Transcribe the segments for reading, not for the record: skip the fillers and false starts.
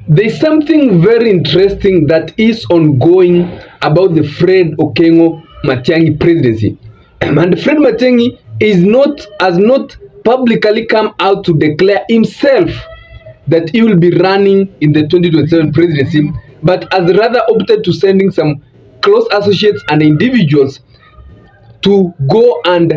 There's something very interesting that is ongoing about the Fred Okengo Matiangi presidency. And Fred Matiangi has not publicly come out to declare himself that he will be running in the 2027 presidency, but has rather opted to sending some close associates and individuals to go and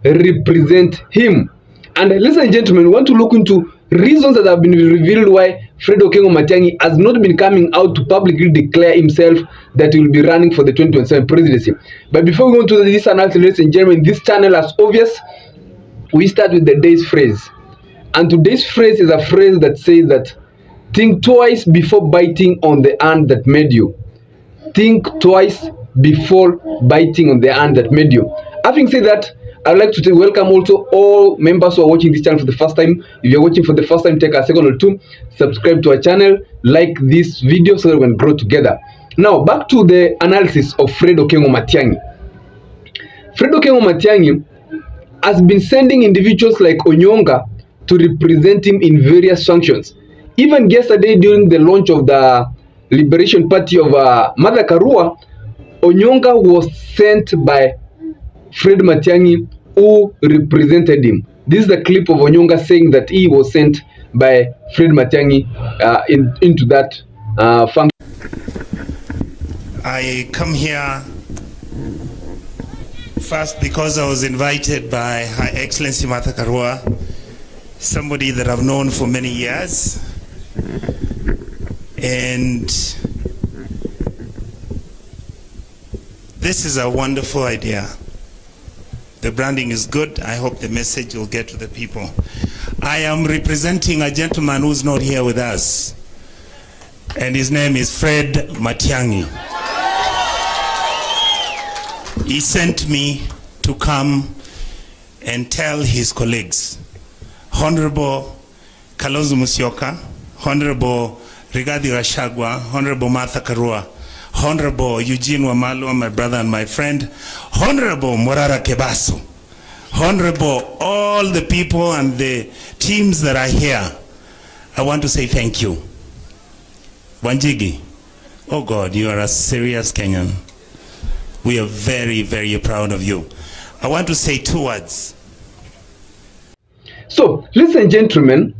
represent him. And ladies and gentlemen, we want to look into reasons that have been revealed why Fred Okengo Matiangi has not been coming out to publicly declare himself that he will be running for the 2027 presidency. But before we go into this analysis, ladies and gentlemen, this channel, as obvious, we start with the day's phrase. And today's phrase is a phrase that says that think twice before biting on the hand that made you. Think twice before biting on the hand that made you. Having said that, I'd like to welcome also all members who are watching this channel for the first time. If you're watching for the first time, take a second or two, subscribe to our channel, like this video so that we can grow together. Now, back to the analysis of Fred Okengo Matiangi. Fred Okengo Matiangi has been sending individuals like Onyonka to represent him in various functions. Even yesterday, during the launch of the Liberation Party of Martha Karua, Onyonka was sent by Fred Matiangi, who represented him. This is the clip of Onyonka saying that he was sent by Fred Matiangi into that function. I come here first because I was invited by Her Excellency Martha Karua, somebody that I've known for many years. And this is a wonderful idea. The branding is good. I hope the message will get to the people. I am representing a gentleman who's not here with us, and his name is Fred Matiangi. He sent me to come and tell his colleagues, Honorable Kalonzo Musyoka, Honorable Rigathi Gachagua, Honorable Martha Karua, Honorable Eugene Wamalwa, my brother and my friend, Honorable Morara Kebaso, Honorable all the people and the teams that are here, I want to say thank you. Wanjigi, oh God, you are a serious Kenyan. We are very, very proud of you. I want to say 2 words. So, ladies and gentlemen,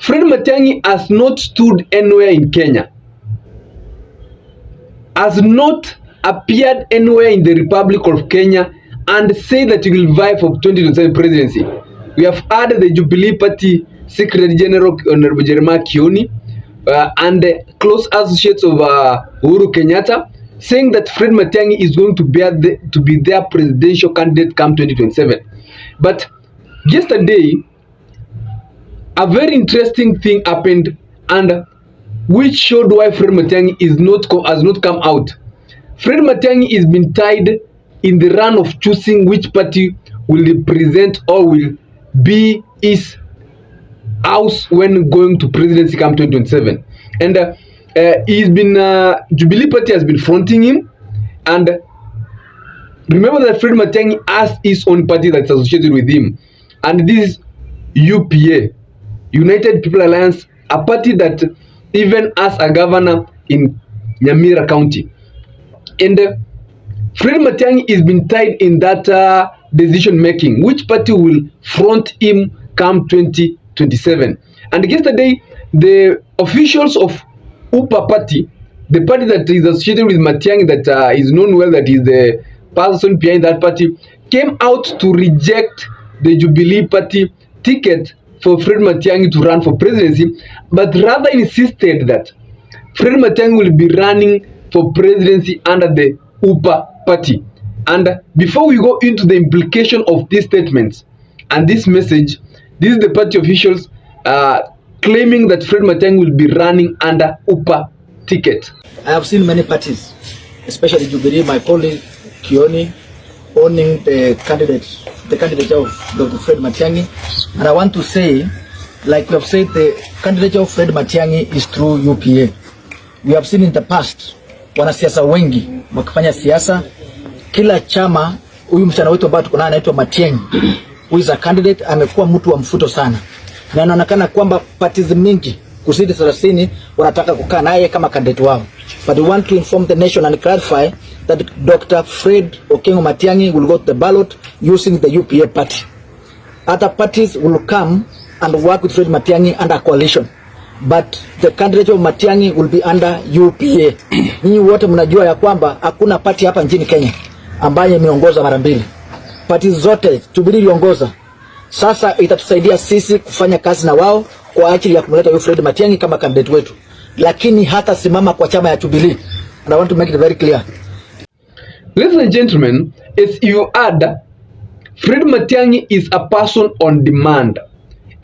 Fred Matiangi has not stood anywhere in Kenya, has not appeared anywhere in the Republic of Kenya and said that he will vie for 2027 presidency. We have heard the Jubilee Party Secretary General Honorable Jeremiah Kioni and the close associates of Uhuru Kenyatta saying that Fred Matiangi is going to be their presidential candidate come 2027. But yesterday, a very interesting thing happened, and which showed why Fred Matiangi has not come out. Fred Matiangi is been tied in the run of choosing which party will represent or will be his house when going to presidency come 2027. And he's been Jubilee Party has been fronting him. And remember that Fred Matiangi has his own party that's associated with him, and this is UPA, United People Alliance, a party that even has a governor in Nyamira County. And Fred Matiangi is been tied in that decision making, which party will front him come 2027. And yesterday, the officials of UPA party, the party that is associated with Matiangi, that is known well that is the person behind that party, came out to reject the Jubilee Party ticket for Fred Matiangi to run for presidency, but rather insisted that Fred Matiangi will be running for presidency under the UPA party. And before we go into the implication of these statements and this message, this is the party officials claiming that Fred Matiangi will be running under UPA ticket. I have seen many parties, especially Jubilee, my colleague Kioni, owning the candidate of Dr. Fred Matiangi. And I want to say, like we have said, the candidate of Fred Matiangi is through UPA. We have seen in the past, wanasiasa wengi wakifanya siasa, kila chama, huyu msichana wetu ambao tuko naye anaitwa Matiangi, who is a candidate, amekuwa mtu wa mfuto sana. Na inaonekana kwamba parties mingi kuzidi 30 wanataka kukaa naye kama candidate wao. But we want to inform the nation and clarify that Dr. Fred Okengo Matiangi will go to the ballot using the UPA party. Other parties will come and work with Fred Matiangi under coalition, but the candidate of Matiangi will be under UPA. Ninyi wote mnajua ya kwamba hakuna party hapa nchini Kenya ambaye imeongoza mara mbili. Party zote Jubilee iliongoza. Sasa itatusaidia sisi kufanya kazi na wao kwa ajili ya kumleta huyu Fred Matiangi kama candidate wetu, lakini hata simama kwa chama ya Jubilee. And I want to make it very clear. Ladies and gentlemen, as you add, Fred Matiangi is a person on demand.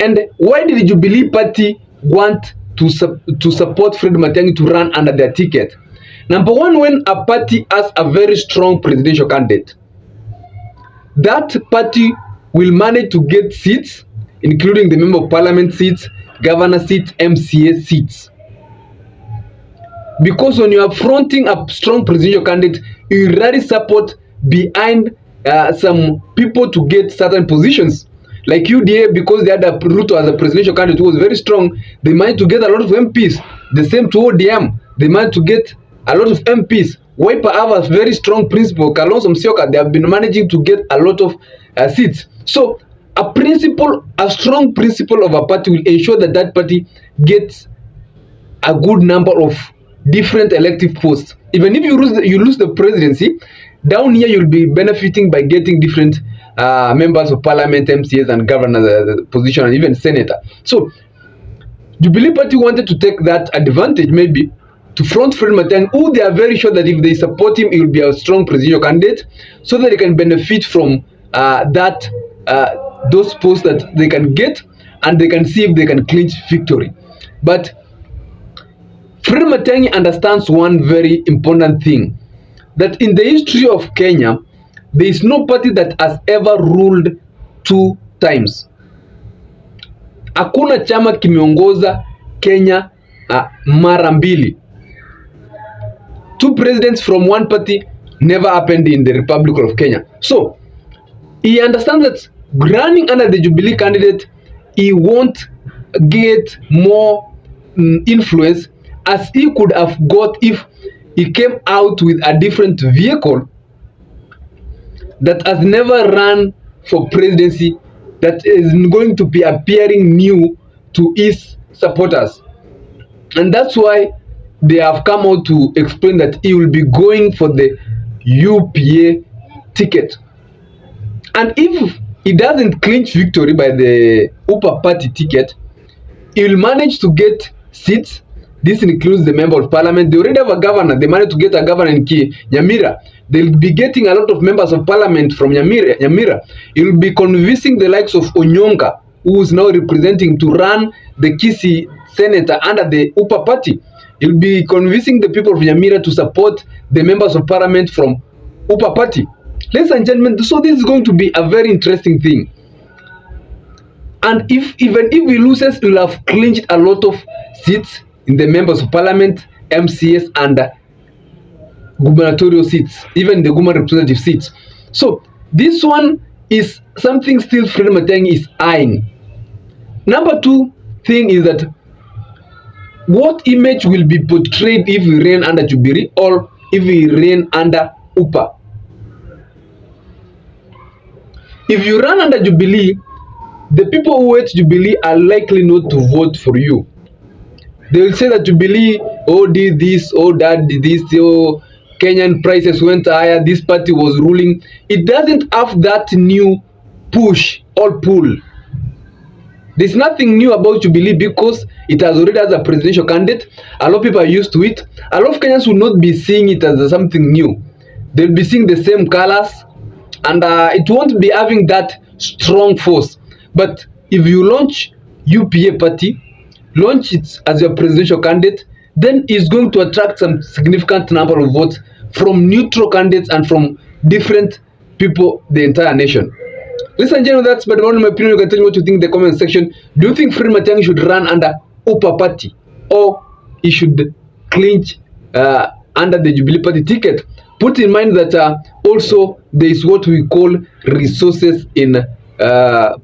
And why did the Jubilee Party want to support Fred Matiangi to run under their ticket? Number one, when a party has a very strong presidential candidate, that party will manage to get seats, including the member of parliament seats, governor seats, MCA seats. Because when you are fronting a strong presidential candidate, you rarely support behind some people to get certain positions. Like UDA, because they had a Ruto as a presidential candidate who was very strong, they managed to get a lot of MPs. The same to ODM, they managed to get a lot of MPs. Wiper have a very strong principal, Kalonzo Musyoka, they have been managing to get a lot of seats. So a strong principle of a party will ensure that that party gets a good number of different elective posts. Even if you lose the presidency, down here you'll be benefiting by getting different members of parliament, MCAs and governor position, and even senator. So Jubilee Party wanted to take that advantage, maybe to front Fred Matiangi, who they are very sure that if they support him, he will be a strong presidential candidate, so that they can benefit from those posts that they can get, and they can see if they can clinch victory. But Fred Matiangi understands one very important thing, that in the history of Kenya, there is no party that has ever ruled 2 times. Hakuna chama kimeongoza Kenya mara mbili. 2 presidents from one party never happened in the Republic of Kenya. So he understands that running under the Jubilee candidate, he won't get more influence as he could have got if he came out with a different vehicle that has never run for presidency, that is going to be appearing new to his supporters. And that's why they have come out to explain that he will be going for the UPA ticket. And if he doesn't clinch victory by the UPA party ticket, he will manage to get seats. This includes the member of parliament. They already have a governor. They managed to get a governor in Nyamira. They'll be getting a lot of members of parliament from Nyamira. He will be convincing the likes of Onyonka, who is now representing, to run the KISII senator under the UPA party. He'll be convincing the people of Nyamira to support the members of parliament from UPA party. Ladies and gentlemen, so this is going to be a very interesting thing. And even if he loses, he will have clinched a lot of seats in the members of parliament, MCS and gubernatorial seats, even the government representative seats. So this one is something still Fred Matiangi is eyeing. Number 2 thing is that what image will be portrayed if we reign under Jubilee or if we reign under UPA. If you run under Jubilee, the people who hate Jubilee are likely not to vote for you. They will say that Jubilee, oh, did this, oh, that did this, oh, Kenyan prices went higher, this party was ruling. It doesn't have that new push or pull. There's nothing new about Jubilee because it has already has a presidential candidate. A lot of people are used to it. A lot of Kenyans will not be seeing it as something new. They'll be seeing the same colors, and it won't be having that strong force. But if you launch UPA party, launch it as your presidential candidate, then it's going to attract some significant number of votes from neutral candidates and from different people, the entire nation. Ladies and gentlemen, that's my opinion. You can tell me what you think in the comment section. Do you think Fred Matiangi should run under UPA party, or he should clinch under the Jubilee party ticket? Put in mind that also there is what we call resources in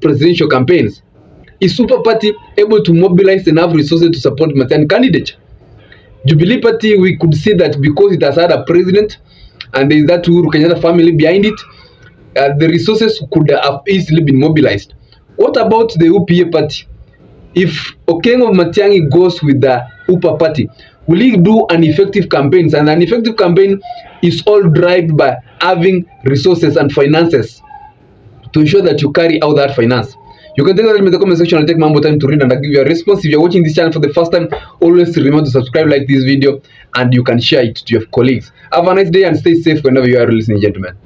presidential campaigns. Is Super Party able to mobilize enough resources to support Matiangi candidature? Jubilee Party, we could see that because it has had a president and there is that Uhuru Kenyatta family behind it, the resources could have easily been mobilized. What about the UPA Party? If Okengo Matiangi goes with the UPA Party, will he do an effective campaign? And an effective campaign is all driven by having resources and finances to ensure that you carry out that finance. You can take that in the comment section and take more time to read and I'll give you a response. If you're watching this channel for the first time, always remember to subscribe, like this video, and you can share it to your colleagues. Have a nice day and stay safe whenever you are listening, gentlemen.